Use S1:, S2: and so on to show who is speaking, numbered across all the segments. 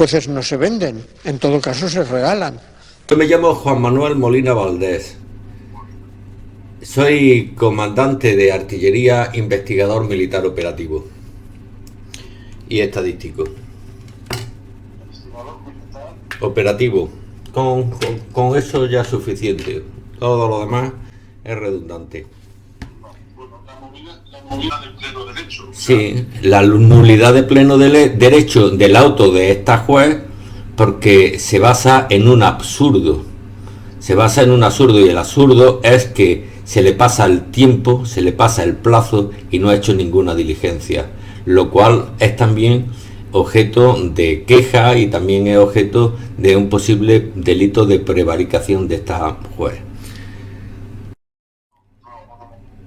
S1: jueces no se venden, en todo caso se regalan.
S2: Yo me llamo Juan Manuel Molina Valdés. Soy comandante de artillería, investigador militar operativo y estadístico. Operativo. Con eso ya es suficiente. Todo lo demás es redundante.
S3: La nulidad de pleno derecho.
S2: Sí, la nulidad de pleno derecho del auto de esta juez, porque se basa en un absurdo. Se basa en un absurdo, y el absurdo es que se le pasa el tiempo, se le pasa el plazo y no ha hecho ninguna diligencia, lo cual es también objeto de queja y también es objeto de un posible delito de prevaricación de esta juez.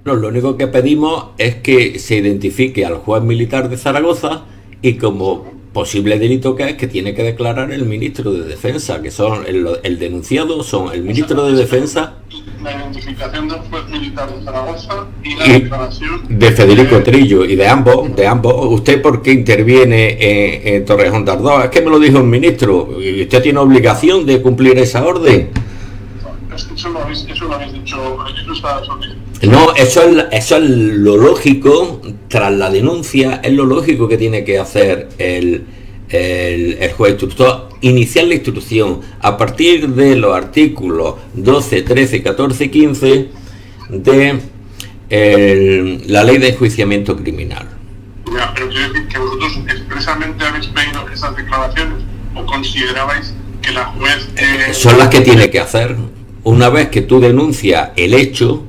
S2: No, lo único que pedimos es que se identifique al juez militar de Zaragoza y como posible delito que es, que tiene que declarar el ministro de Defensa, que son el denunciado, son el ministro de Defensa,
S3: la identificación del juez militar de Zaragoza y la declaración
S2: de Federico Trillo, y de ambos. ¿Usted por qué interviene en Torrejón de Ardoz? Es que me lo dijo el ministro, y usted tiene obligación de cumplir esa orden.
S3: Eso lo habéis dicho, eso está sobre.
S2: No, eso es lo lógico. Tras la denuncia es lo lógico que tiene que hacer el juez instructor, iniciar la instrucción a partir de los artículos 12, 13, 14 y 15 de la ley de enjuiciamiento criminal.
S3: Ya, pero quiero decir que vosotros expresamente habéis pedido esas declaraciones o considerabais que la juez
S2: son las que tiene que hacer. Una vez que tú denuncias el hecho,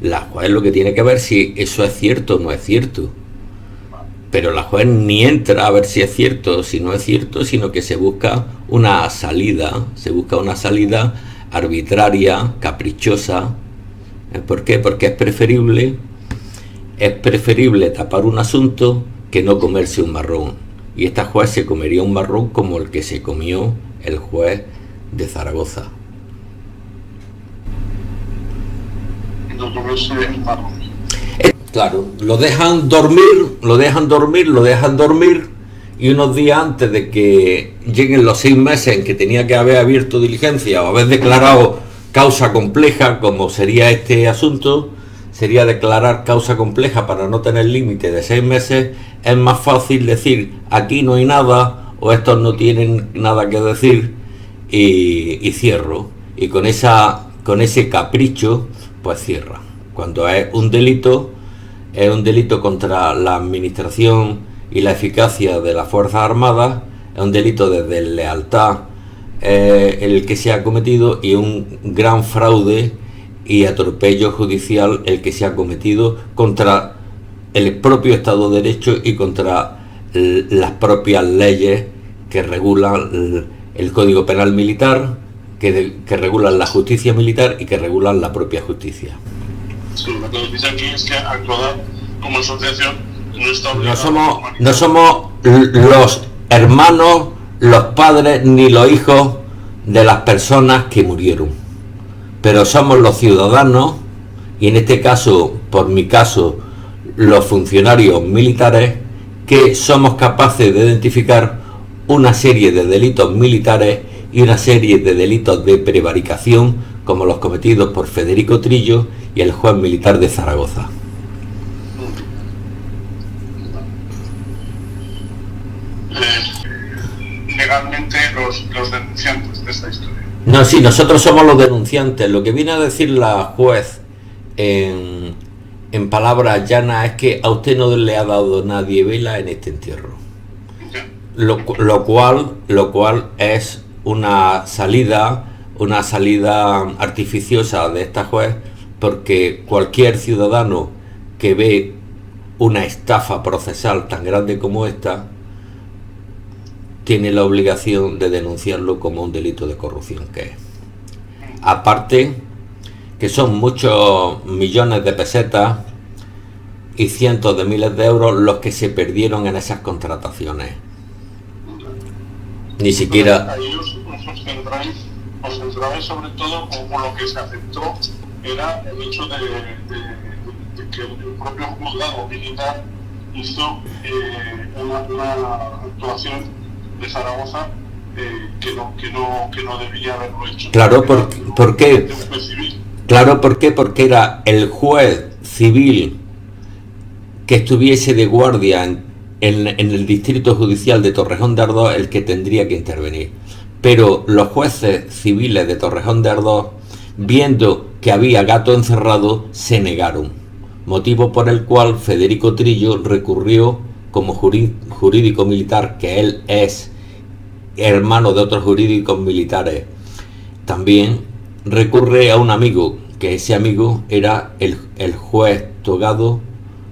S2: la juez lo que tiene que ver si eso es cierto o no es cierto. Pero la juez ni entra a ver si es cierto o si no es cierto, sino que se busca una salida, arbitraria, caprichosa. ¿Por qué? Porque es preferible tapar un asunto que no comerse un marrón. Y esta juez se comería un marrón como el que se comió el juez de Zaragoza. Claro, lo dejan dormir y unos días antes de que lleguen los 6 meses en que tenía que haber abierto diligencia o haber declarado causa compleja, como sería este asunto, sería declarar causa compleja para no tener límite de 6 meses, es más fácil decir aquí no hay nada o estos no tienen nada que decir y cierro, y con ese capricho pues cierra. Cuando es un delito contra la administración y la eficacia de las Fuerzas Armadas, es un delito de deslealtad el que se ha cometido, y un gran fraude y atropello judicial el que se ha cometido contra el propio Estado de Derecho y contra las propias leyes que regulan el Código Penal Militar, que regulan la justicia militar y que regulan la propia justicia.
S3: Sí, lo que nos dice aquí es que actuar como asociación no está obligado.
S2: No somos los hermanos, los padres ni los hijos de las personas que murieron, pero somos los ciudadanos, y en este caso, por mi caso, los funcionarios militares, que somos capaces de identificar una serie de delitos militares y una serie de delitos de prevaricación, como los cometidos por Federico Trillo y el juez militar de Zaragoza.
S3: Legalmente los denunciantes de esta historia.
S2: No, sí, nosotros somos los denunciantes. Lo que viene a decir la juez en palabras llanas es que a usted no le ha dado nadie vela en este entierro. Lo cual es una salida artificiosa de esta juez, porque cualquier ciudadano que ve una estafa procesal tan grande como esta tiene la obligación de denunciarlo como un delito de corrupción que es. Aparte que son muchos millones de pesetas y cientos de miles de euros los que se perdieron en esas contrataciones. Ni siquiera...
S3: Ahí os centráis sobre todo como lo que se aceptó era el hecho de que el propio juzgado militar hizo una actuación de Zaragoza que no debía haberlo hecho.
S2: Claro, ¿por qué? Claro, ¿por qué? Porque era el juez civil que estuviese de guardia en el distrito judicial de Torrejón de Ardoz el que tendría que intervenir. Pero los jueces civiles de Torrejón de Ardoz, viendo que había gato encerrado, se negaron, motivo por el cual Federico Trillo recurrió como jurídico militar, que él es hermano de otros jurídicos militares, también recurre a un amigo, que ese amigo era el juez togado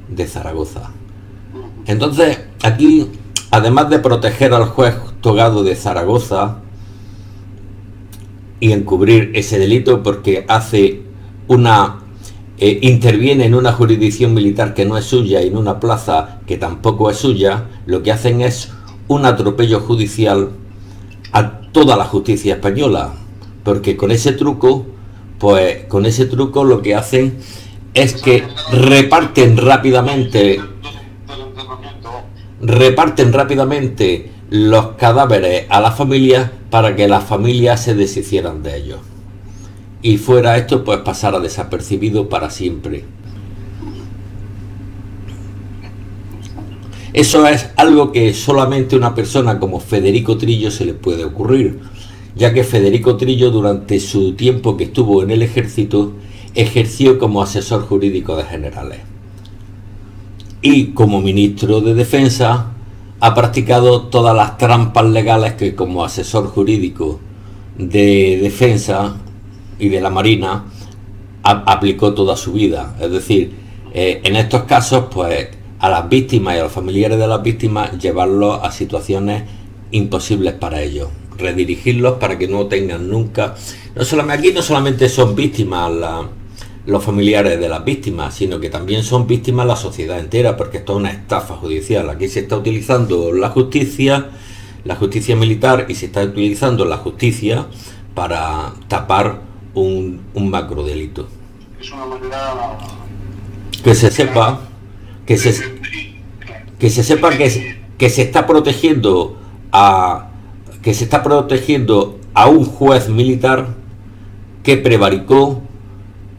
S2: de Zaragoza. Entonces, aquí, además de proteger al juez togado de Zaragoza y encubrir ese delito porque interviene en una jurisdicción militar que no es suya y en una plaza que tampoco es suya, lo que hacen es un atropello judicial a toda la justicia española, porque con ese truco lo que hacen es que reparten rápidamente los cadáveres a las familias para que las familias se deshicieran de ellos y fuera esto pues pasara desapercibido para siempre. Eso es algo que solamente a una persona como Federico Trillo se le puede ocurrir, ya que Federico Trillo, durante su tiempo que estuvo en el ejército, ejerció como asesor jurídico de generales. Y como ministro de Defensa ha practicado todas las trampas legales que como asesor jurídico de Defensa y de la Marina aplicó toda su vida. Es decir, en estos casos, pues a las víctimas y a los familiares de las víctimas llevarlos a situaciones imposibles para ellos, redirigirlos para que no tengan nunca, aquí no solamente son víctimas los familiares de las víctimas, sino que también son víctimas la sociedad entera, porque esto es una estafa judicial. Aquí se está utilizando la justicia militar, y se está utilizando la justicia para tapar un macrodelito.
S3: Es una manera
S2: que se sepa que se está protegiendo a un juez militar que prevaricó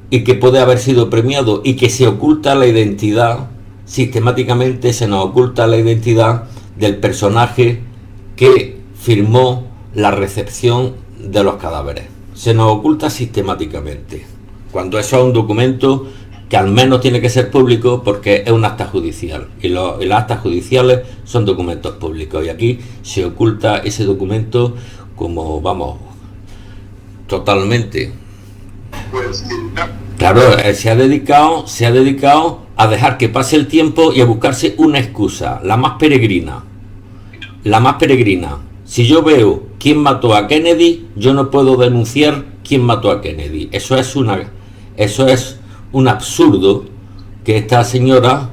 S2: y que puede haber sido premiado, y que se oculta la identidad, sistemáticamente se nos oculta la identidad del personaje que firmó la recepción de los cadáveres. Se nos oculta sistemáticamente, cuando eso es un documento que al menos tiene que ser público, porque es un acta judicial, y las actas judiciales son documentos públicos, y aquí se oculta ese documento como, vamos, totalmente.
S3: Pues,
S2: claro, se ha dedicado a dejar que pase el tiempo y a buscarse una excusa, la más peregrina. Si yo veo quién mató a Kennedy, yo no puedo denunciar quién mató a Kennedy. Eso es un absurdo que esta señora,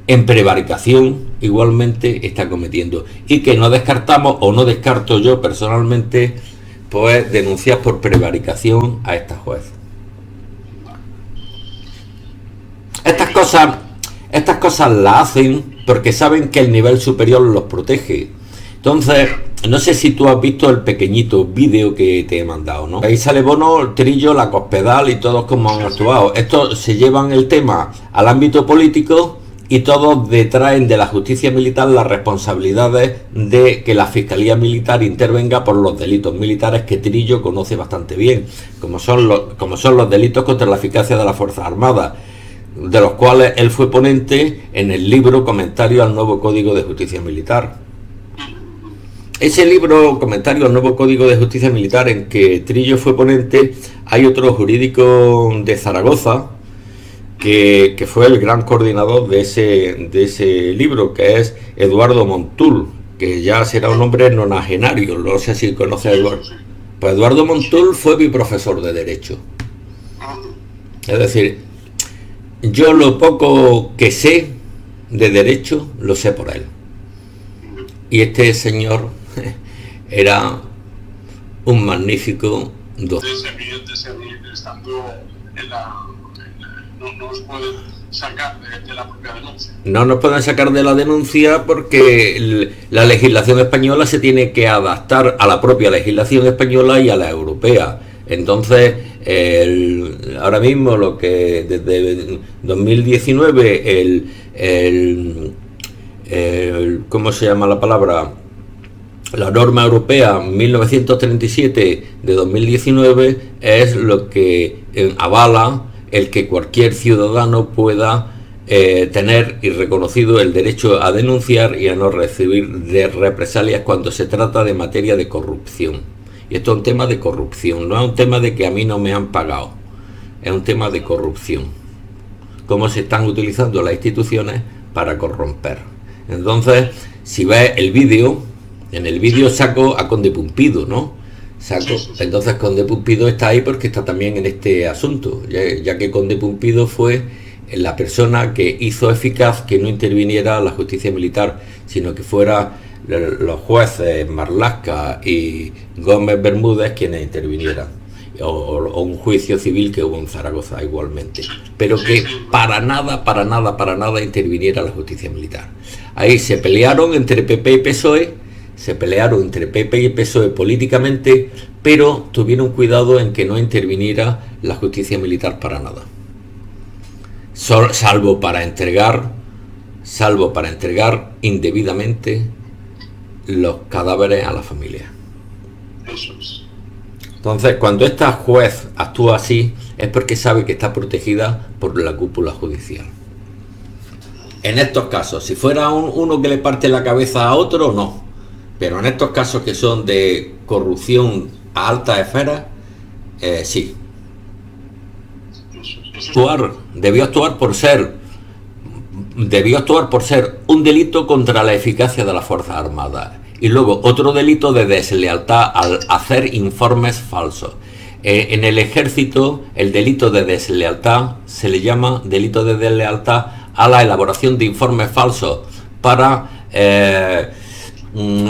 S2: en prevaricación, igualmente está cometiendo, y que no descartamos, o no descarto yo personalmente, pues denunciar por prevaricación a esta juez. Estas cosas las hacen porque saben que el nivel superior los protege. Entonces, no sé si tú has visto el pequeñito vídeo que te he mandado, ¿no? Ahí sale Bono, Trillo, la Cospedal y todos como han actuado. Estos se llevan el tema al ámbito político y todos detraen de la justicia militar las responsabilidades de que la Fiscalía Militar intervenga por los delitos militares que Trillo conoce bastante bien, como son los delitos contra la eficacia de las Fuerzas Armadas, de los cuales él fue ponente en el libro Comentario al Nuevo Código de Justicia Militar. Ese libro, Comentario al Nuevo Código de Justicia Militar, en que Trillo fue ponente, hay otro jurídico de Zaragoza que fue el gran coordinador de ese libro, que es Eduardo Montul, que ya será un hombre nonagenario, no sé si conoce a Eduardo. Pues Eduardo Montul fue mi profesor de Derecho. Es decir, yo lo poco que sé de Derecho lo sé por él. Y este señor era un magnífico docente.
S3: Estando no nos pueden sacar de la propia denuncia.
S2: No nos pueden sacar de la denuncia porque la legislación española se tiene que adaptar a la propia legislación española y a la europea. Entonces, ahora mismo lo que desde 2019 ¿cómo se llama la palabra? La norma europea 1937 de 2019 es lo que avala el que cualquier ciudadano pueda tener y reconocido el derecho a denunciar y a no recibir de represalias cuando se trata de materia de corrupción. Y esto es un tema de corrupción, no es un tema de que a mí no me han pagado, es un tema de corrupción. Cómo se están utilizando las instituciones para corromper. Entonces, si ves el vídeo, en el vídeo saco a Conde Pumpido, ¿no? Entonces Conde Pumpido está ahí porque está también en este asunto, ya que Conde Pumpido fue la persona que hizo eficaz que no interviniera la justicia militar, sino que fuera los jueces Marlaska y Gómez Bermúdez quienes intervinieran, o un juicio civil que hubo en Zaragoza igualmente, pero que para nada interviniera la justicia militar. Ahí se pelearon entre PP y PSOE, políticamente, pero tuvieron cuidado en que no interviniera la justicia militar para nada, salvo para entregar indebidamente los cadáveres a la familia.
S3: Eso es.
S2: Entonces, cuando esta juez actúa así, es porque sabe que está protegida por la cúpula judicial. En estos casos, si fuera uno que le parte la cabeza a otro, no. Pero en estos casos que son de corrupción a altas esferas, sí. Debió actuar por ser un delito contra la eficacia de las Fuerzas Armadas. Y luego otro delito de deslealtad al hacer informes falsos. En el ejército, el delito de deslealtad se le llama delito de deslealtad a la elaboración de informes falsos para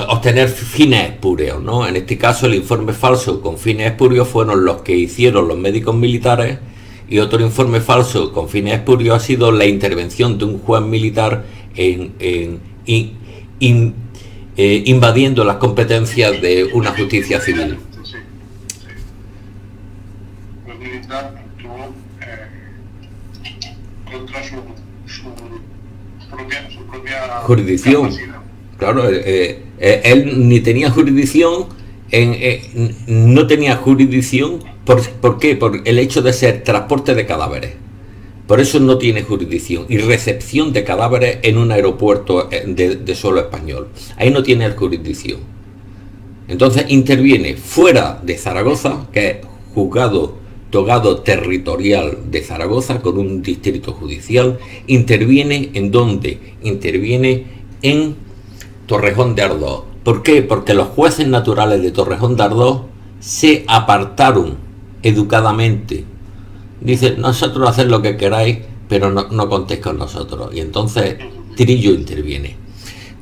S2: obtener fines espurios, ¿no? En este caso, el informe falso con fines espurios fueron los que hicieron los médicos militares, y otro informe falso con fines espurios ha sido la intervención de un juez militar invadiendo las competencias de una justicia civil.
S3: El militar actuó contra su propia
S2: jurisdicción.
S3: capacidad.
S2: Claro, él ni tenía jurisdicción, no tenía jurisdicción. ¿Por qué? Por el hecho de ser transporte de cadáveres. Por eso no tiene jurisdicción. Y recepción de cadáveres en un aeropuerto de suelo español. Ahí no tiene jurisdicción. Entonces interviene fuera de Zaragoza, que es juzgado togado territorial de Zaragoza, con un distrito judicial. Interviene ¿en dónde? Interviene en Torrejón de Ardoz. ¿Por qué? Porque los jueces naturales de Torrejón de Ardoz se apartaron educadamente. Dicen, nosotros haced lo que queráis, pero no contéis con nosotros. Y entonces Trillo interviene.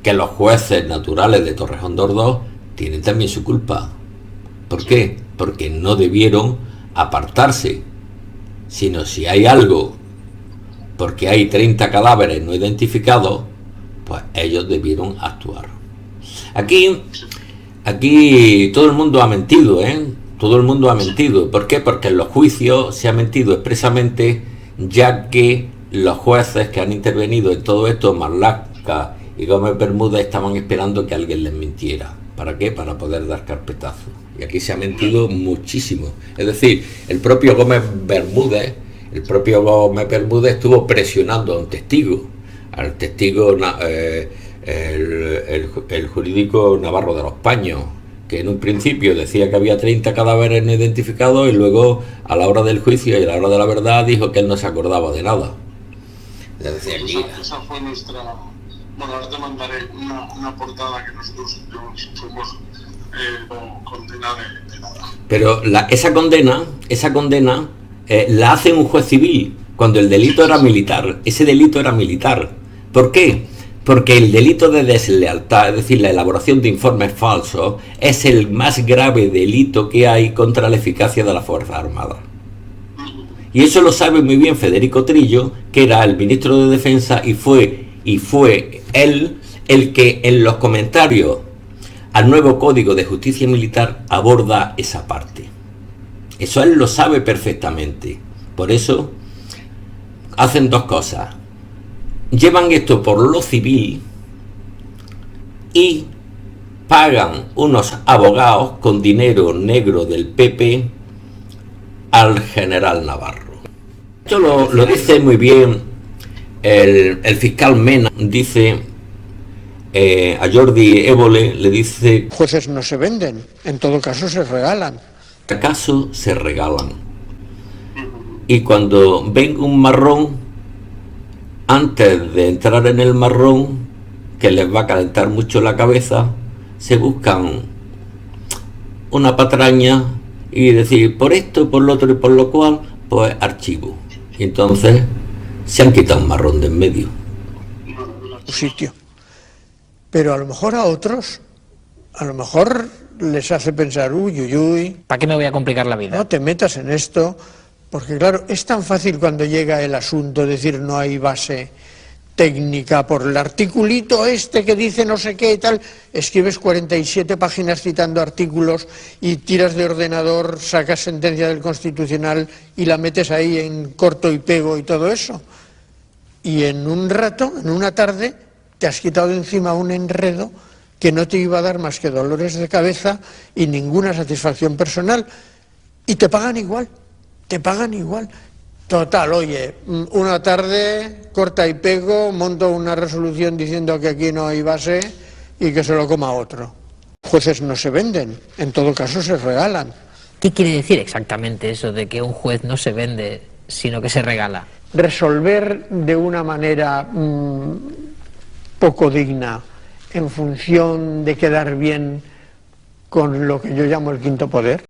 S2: Que los jueces naturales de Torrejón de Ardoz tienen también su culpa. ¿Por qué? Porque no debieron apartarse. Sino si hay algo, porque hay 30 cadáveres no identificados, pues ellos debieron actuar. Aquí todo el mundo ha mentido, Todo el mundo ha mentido. ¿Por qué? Porque en los juicios se ha mentido expresamente, ya que los jueces que han intervenido en todo esto, Marlaska y Gómez Bermúdez, estaban esperando que alguien les mintiera. ¿Para qué? Para poder dar carpetazo. Y aquí se ha mentido muchísimo. Es decir, el propio Gómez Bermúdez estuvo presionando a un testigo, al testigo, el jurídico Navarro de los Paños, que en un principio decía que había 30 cadáveres no identificados, y luego a la hora del juicio y a la hora de la verdad dijo que él no se acordaba de nada.
S3: Esa fue nuestra... Bueno, ahora te mandaré una portada que nosotros fuimos condena de nada.
S2: Pero esa condena la hace un juez civil cuando el delito era militar. Ese delito era militar. ¿Por qué? Porque el delito de deslealtad, es decir, la elaboración de informes falsos, es el más grave delito que hay contra la eficacia de las Fuerzas Armadas. Y eso lo sabe muy bien Federico Trillo, que era el ministro de Defensa, y fue él el que en los comentarios al nuevo Código de Justicia Militar aborda esa parte. Eso él lo sabe perfectamente. Por eso hacen dos cosas. Llevan esto por lo civil y pagan unos abogados con dinero negro del PP al general Navarro. Esto lo dice muy bien el fiscal Mena. Dice a Jordi Évole, le dice:
S1: Jueces no se venden, en todo caso se regalan.
S2: ¿Acaso se regalan? Y cuando ven un marrón, antes de entrar en el marrón, que les va a calentar mucho la cabeza, se buscan una patraña y decir por esto, por lo otro y por lo cual, pues archivo. Y entonces se han quitado un marrón de en medio.
S1: Un sitio. Pero a lo mejor a otros, a lo mejor les hace pensar, uy,
S4: ¿para qué me voy a complicar la vida?
S1: no te metas en esto, porque claro, es tan fácil cuando llega el asunto decir no hay base técnica por el articulito este que dice no sé qué y tal, escribes 47 páginas citando artículos y tiras de ordenador, sacas sentencia del Constitucional y la metes ahí en corto y pego y todo eso. Y en un rato, en una tarde, te has quitado de encima un enredo que no te iba a dar más que dolores de cabeza y ninguna satisfacción personal. Y te pagan igual, te pagan igual. Total, oye, una tarde, corta y pego, monto una resolución diciendo que aquí no hay base y que se lo coma otro. Jueces no se venden, en todo caso se regalan.
S4: ¿Qué quiere decir exactamente eso de que un juez no se vende, sino que se regala?
S1: Resolver de una manera poco digna en función de quedar bien con lo que yo llamo el quinto poder.